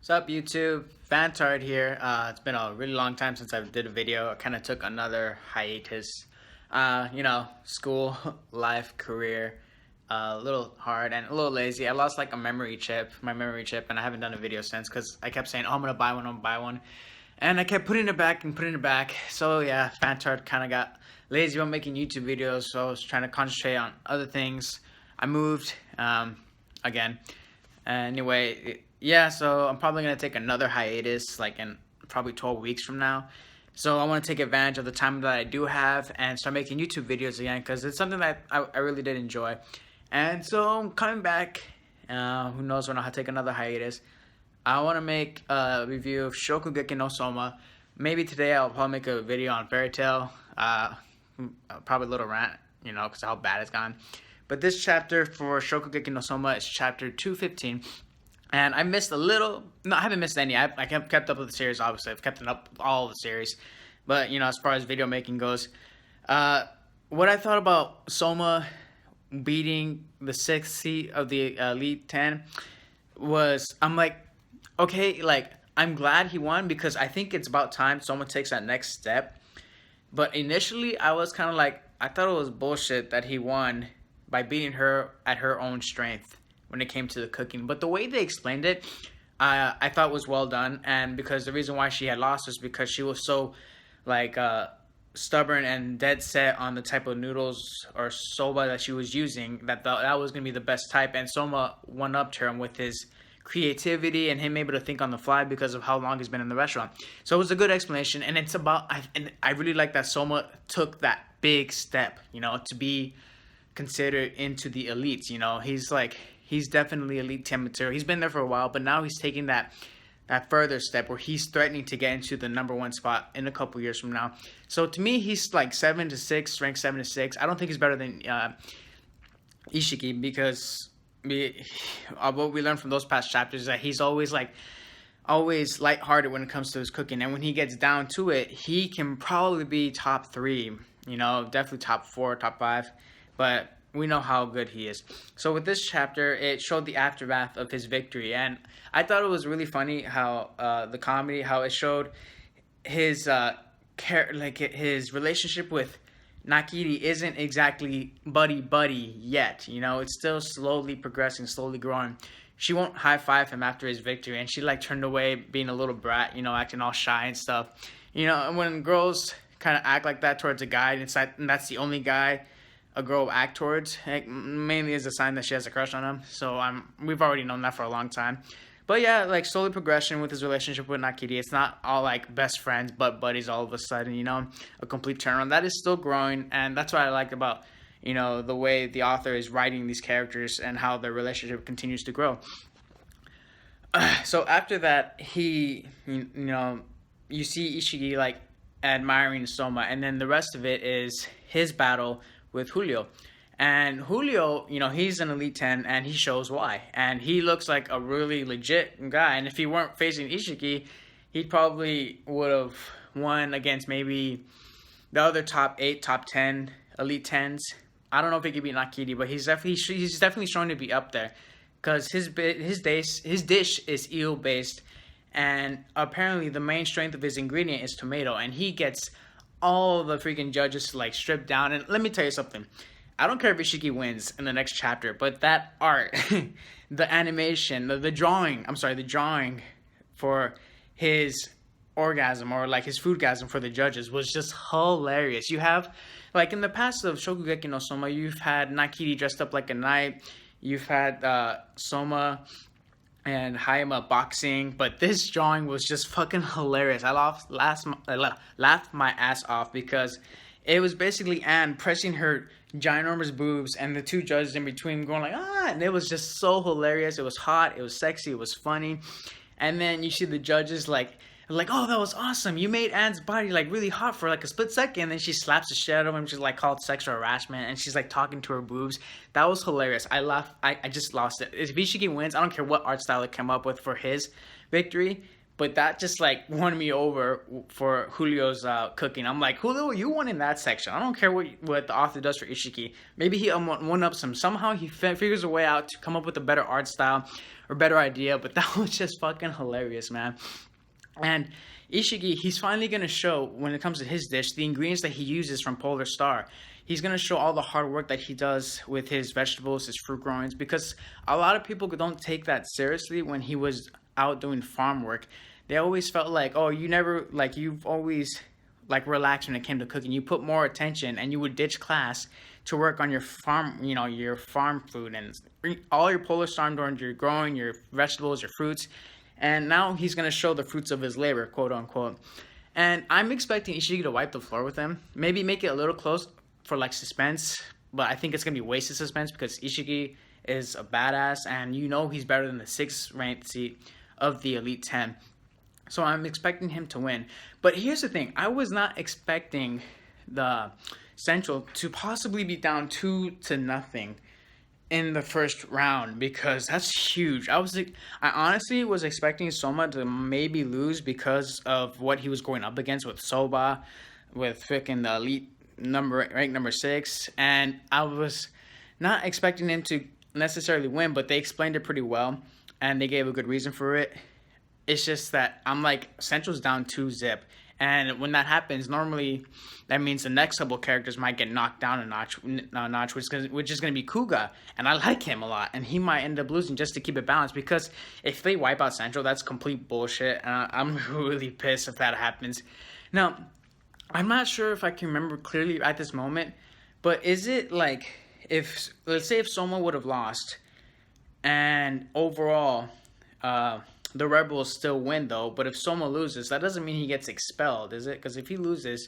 What's up, YouTube? Fantard here. It's been a really long time since I did a video. I kind of took another hiatus. School, life, career, a little hard and a little lazy. I lost like my memory chip, and I haven't done a video since because I kept saying, "Oh, I'm gonna buy one," and I kept putting it back. So yeah, Fantard kind of got lazy about making YouTube videos, so I was trying to concentrate on other things. I moved again. Anyway. Yeah, so I'm probably going to take another hiatus, like in probably 12 weeks from now. So I want to take advantage of the time that I do have and start making YouTube videos again, because it's something that I really did enjoy. And so I'm coming back. Who knows when I'll take another hiatus. I want to make a review of Shokugeki No Soma. Maybe today I'll probably make a video on Fairy Tail. Probably a little rant, because of how bad it's gone. But this chapter for Shokugeki No Soma is chapter 215. And I missed a little. No, I haven't missed any. I kept up with the series, obviously. I've kept up with all of the series. But, as far as video making goes, what I thought about Soma beating the 6th seed of the Elite 10 was, I'm like, okay, like, I'm glad he won because I think it's about time Soma takes that next step. But initially, I was kind of like, I thought it was bullshit that he won by beating her at her own strength when it came to the cooking. But the way they explained it, I thought was well done. And because the reason why she had lost was because she was so, stubborn and dead set on the type of noodles or soba that she was using, that was going to be the best type. And Soma one-upped her with his creativity and him able to think on the fly because of how long he's been in the restaurant. So it was a good explanation. And it's about, I really like that Soma took that big step, to be considered into the elites. He's definitely Elite 10 material. He's been there for a while, but now he's taking that further step where he's threatening to get into the #1 spot in a couple years from now. So to me, he's like 7-6, ranked 7-6. I don't think he's better than Ishiki because what we learned from those past chapters is that he's always lighthearted when it comes to his cooking. And when he gets down to it, he can probably be top 3, definitely top 4, top 5. But we know how good he is. So with this chapter, it showed the aftermath of his victory. And I thought it was really funny how the comedy, how it showed his his relationship with Nakiri isn't exactly buddy yet. It's still slowly progressing, slowly growing. She won't high-five him after his victory. And she turned away being a little brat, acting all shy and stuff. And when girls kind of act like that towards a guy, and that's the only guy a girl will act towards, mainly as a sign that she has a crush on him. So we've already known that for a long time. But yeah, slowly progression with his relationship with Nakiri. It's not all best friends but buddies all of a sudden, a complete turnaround. That is still growing, and that's what I like about the way the author is writing these characters and how their relationship continues to grow. So after that, you see Ishiki admiring Soma, and then the rest of it is his battle with Julio. And Julio, he's an Elite 10 and he shows why. And he looks like a really legit guy. And if he weren't facing Ishiki, he probably would have won against maybe the other top 8, top 10 Elite 10s. I don't know if he could beat Nakiri, but he's definitely showing to be up there. Because his dish is eel based, and apparently the main strength of his ingredient is tomato, and he gets all the freaking judges to strip down. And let me tell you something. I don't care if Ishiki wins in the next chapter, but that art, the animation, the drawing for his orgasm or his foodgasm for the judges was just hilarious. You have, in the past of Shokugeki no Soma, you've had Nakiri dressed up like a knight. You've had Soma and Hayama boxing, but this drawing was just fucking hilarious. I laughed my ass off because it was basically Anne pressing her ginormous boobs and the two judges in between going and it was just so hilarious. It was hot, it was sexy, it was funny. And then you see the judges oh, that was awesome. You made Anne's body really hot for a split second. And then she slaps the shit out of him. She's called sexual harassment. And she's talking to her boobs. That was hilarious. I laughed. I just lost it. If Ishiki wins, I don't care what art style it came up with for his victory. But that just like won me over for Julio's cooking. I'm like, Julio, you won in that section. I don't care what the author does for Ishiki. Maybe he one ups him. Somehow he figures a way out to come up with a better art style or better idea. But that was just fucking hilarious, man. And Ishiki, he's finally going to show, when it comes to his dish, the ingredients that he uses from Polar Star. He's going to show all the hard work that he does with his vegetables, his fruit growings, because a lot of people don't take that seriously when he was out doing farm work. They always felt like, oh, you've always like relaxed when it came to cooking. You put more attention and you would ditch class to work on your farm, your farm food and all your Polar Star during your growing, your vegetables, your fruits. And now he's going to show the fruits of his labor, quote unquote. And I'm expecting Ishiki to wipe the floor with him. Maybe make it a little close for like suspense. But I think it's going to be wasted suspense because Ishiki is a badass. And he's better than the 6th ranked seat of the Elite 10. So I'm expecting him to win. But here's the thing. I was not expecting the Central to possibly be down 2-0 in the first round, because that's huge. I honestly was expecting Soma to maybe lose because of what he was going up against with Soba, with freaking the Elite rank number 6, and I was not expecting him to necessarily win, but they explained it pretty well, and they gave a good reason for it. It's just that I'm like, Central's down 2-0. And when that happens, normally that means the next couple characters might get knocked down a notch, which is going to be Kuga. And I like him a lot. And he might end up losing just to keep it balanced. Because if they wipe out Central, that's complete bullshit. And I'm really pissed if that happens. Now, I'm not sure if I can remember clearly at this moment. But is it like, let's say if Soma would have lost. And overall, the Rebels still win, though. But if Soma loses, that doesn't mean he gets expelled, is it? Because if he loses,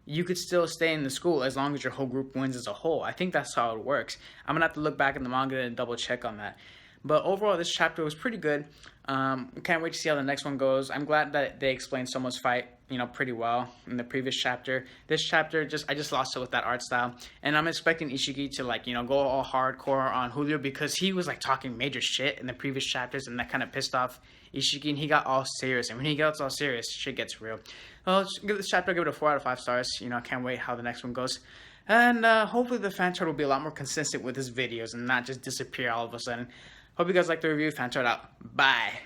you could still stay in the school as long as your whole group wins as a whole. I think that's how it works. I'm going to have to look back in the manga and double check on that. But overall, this chapter was pretty good. Can't wait to see how the next one goes. I'm glad that they explained Soma's fight, pretty well in the previous chapter. This chapter, I just lost it with that art style. And I'm expecting Ishiki to, go all hardcore on Julio, because he was, talking major shit in the previous chapters, and that kind of pissed off Ishiki, and he got all serious. And when he gets all serious, shit gets real. Well, give this chapter, give it a 4 out of 5 stars. I can't wait how the next one goes. And hopefully the fan chart will be a lot more consistent with his videos and not just disappear all of a sudden. Hope you guys like the review. Fan chart out. Bye.